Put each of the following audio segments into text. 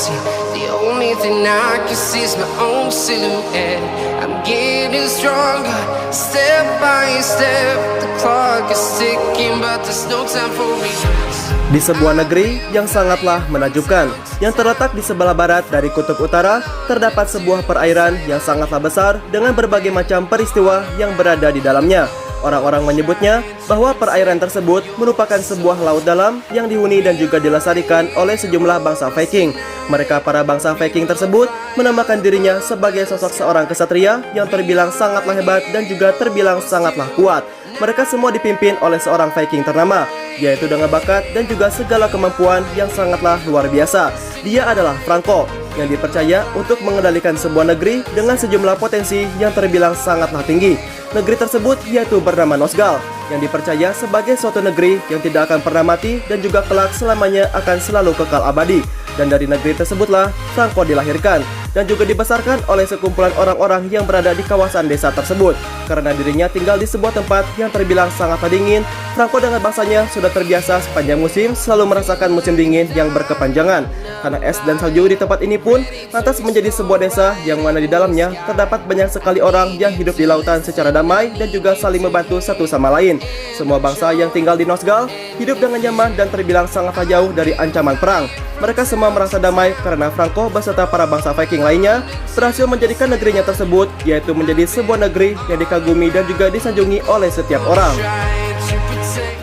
empty. The only thing I can see is my own silhouette. I'm getting stronger, step by step. The clock is ticking, but there's no time for regrets. Di sebuah negeri yang sangatlah menakjubkan, yang terletak di sebelah barat dari kutub utara, terdapat sebuah perairan yang sangatlah besar dengan berbagai macam peristiwa yang berada di dalamnya. Orang-orang menyebutnya bahwa perairan tersebut merupakan sebuah laut dalam yang dihuni dan juga dilestarikan oleh sejumlah bangsa Viking. Mereka para bangsa Viking tersebut menamakan dirinya sebagai sosok seorang kesatria yang terbilang sangatlah hebat dan juga terbilang sangatlah kuat. Mereka semua dipimpin oleh seorang Viking ternama, yaitu dengan bakat dan juga segala kemampuan yang sangatlah luar biasa. Dia adalah Franco, yang dipercaya untuk mengendalikan sebuah negeri dengan sejumlah potensi yang terbilang sangatlah tinggi. Negeri tersebut yaitu bernama Nosgal, yang dipercaya sebagai suatu negeri yang tidak akan pernah mati dan juga kelak selamanya akan selalu kekal abadi. Dan dari negeri tersebutlah Franco dilahirkan dan juga dibesarkan oleh sekumpulan orang-orang yang berada di kawasan desa tersebut. Karena dirinya tinggal di sebuah tempat yang terbilang sangat dingin, Franco dengan bangsanya sudah terbiasa sepanjang musim selalu merasakan musim dingin yang berkepanjangan. Karena es dan salju di tempat ini pun lantas menjadi sebuah desa yang mana di dalamnya terdapat banyak sekali orang yang hidup di lautan secara damai dan juga saling membantu satu sama lain. Semua bangsa yang tinggal di Nosgal hidup dengan nyaman dan terbilang sangatlah jauh dari ancaman perang. Mereka semua merasa damai karena Franco beserta para bangsa Viking lainnya berhasil menjadikan negerinya tersebut yaitu menjadi sebuah negeri yang dikagumi dan juga disanjungi oleh setiap orang.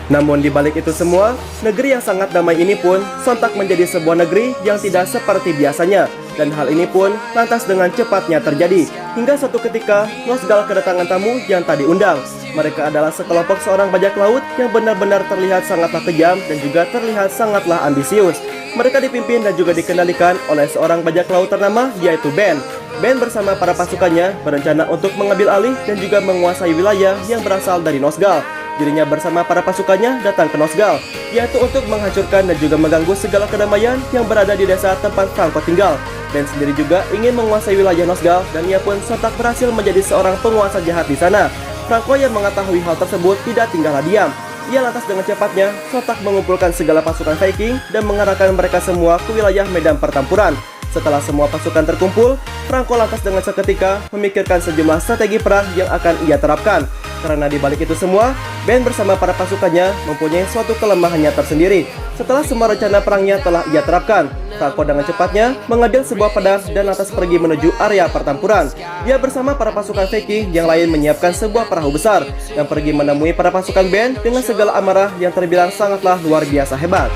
Namun di balik itu semua, negeri yang sangat damai ini pun sontak menjadi sebuah negeri yang tidak seperti biasanya. Dan hal ini pun lantas dengan cepatnya terjadi. Hingga suatu ketika, Nosgal kedatangan tamu yang tak diundang. Mereka adalah sekelompok seorang bajak laut yang benar-benar terlihat sangatlah kejam dan juga terlihat sangatlah ambisius. Mereka dipimpin dan juga dikendalikan oleh seorang bajak laut ternama yaitu Ben. Ben bersama para pasukannya berencana untuk mengambil alih dan juga menguasai wilayah yang berasal dari Nosgal. Dirinya bersama para pasukannya datang ke Nosgal, yaitu untuk menghancurkan dan juga mengganggu segala kedamaian yang berada di desa tempat Franco tinggal. Ben sendiri juga ingin menguasai wilayah Nosgal dan ia pun sontak berhasil menjadi seorang penguasa jahat di sana. Franco yang mengetahui hal tersebut tidak tinggallah diam. Ia lantas dengan cepatnya sontak mengumpulkan segala pasukan Viking dan mengarahkan mereka semua ke wilayah medan pertempuran. Setelah semua pasukan terkumpul, Franco lantas dengan seketika memikirkan sejumlah strategi perang yang akan ia terapkan. Karena di balik itu semua, Ben bersama para pasukannya mempunyai suatu kelemahannya tersendiri. Setelah semua rencana perangnya telah ia terapkan, Franco dengan cepatnya mengambil sebuah pedang dan lantas pergi menuju area pertempuran. Dia bersama para pasukan Viking yang lain menyiapkan sebuah perahu besar dan pergi menemui para pasukan Ben dengan segala amarah yang terbilang sangatlah luar biasa hebat.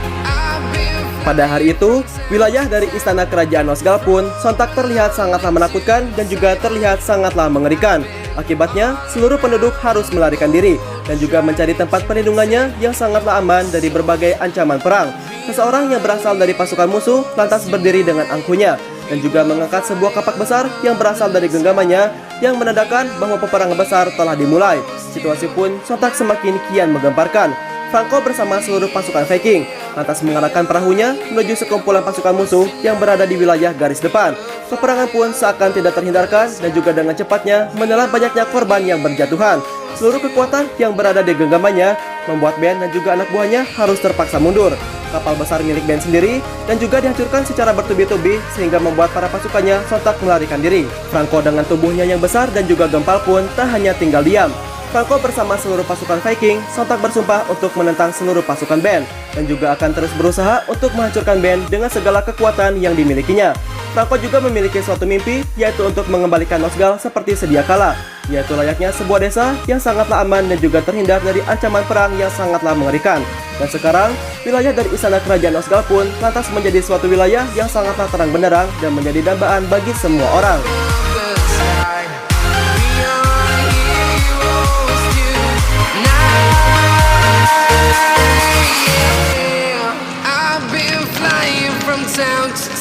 Pada hari itu, wilayah dari istana kerajaan Nosgal pun sontak terlihat sangatlah menakutkan dan juga terlihat sangatlah mengerikan. Akibatnya, seluruh penduduk harus melarikan diri dan juga mencari tempat perlindungannya yang sangatlah aman dari berbagai ancaman perang. Seseorang yang berasal dari pasukan musuh lantas berdiri dengan angkuhnya dan juga mengangkat sebuah kapak besar yang berasal dari genggamannya yang menandakan bahwa peperangan besar telah dimulai. Situasi pun sontak semakin kian menggemparkan. Franco bersama seluruh pasukan Viking lantas mengarahkan perahunya menuju sekumpulan pasukan musuh yang berada di wilayah garis depan. Peperangan pun seakan tidak terhindarkan dan juga dengan cepatnya menelan banyaknya korban yang berjatuhan. Seluruh kekuatan yang berada di genggamannya membuat Ben dan juga anak buahnya harus terpaksa mundur. Kapal besar milik Ben sendiri dan juga dihancurkan secara bertubi-tubi sehingga membuat para pasukannya sontak melarikan diri. Franco dengan tubuhnya yang besar dan juga gempal pun tak hanya tinggal diam. Franco bersama seluruh pasukan Viking sontak bersumpah untuk menentang seluruh pasukan Ben dan juga akan terus berusaha untuk menghancurkan Ben dengan segala kekuatan yang dimilikinya. Franco juga memiliki suatu mimpi, yaitu untuk mengembalikan Nosgal seperti sedia kala, yaitu layaknya sebuah desa yang sangatlah aman dan juga terhindar dari ancaman perang yang sangatlah mengerikan. Dan sekarang, wilayah dari istana kerajaan Nosgal pun lantas menjadi suatu wilayah yang sangatlah terang benderang dan menjadi dambaan bagi semua orang.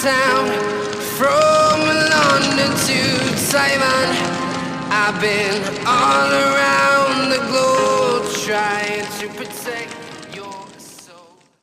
Town, from London to Taiwan, I've been all around the globe trying to protect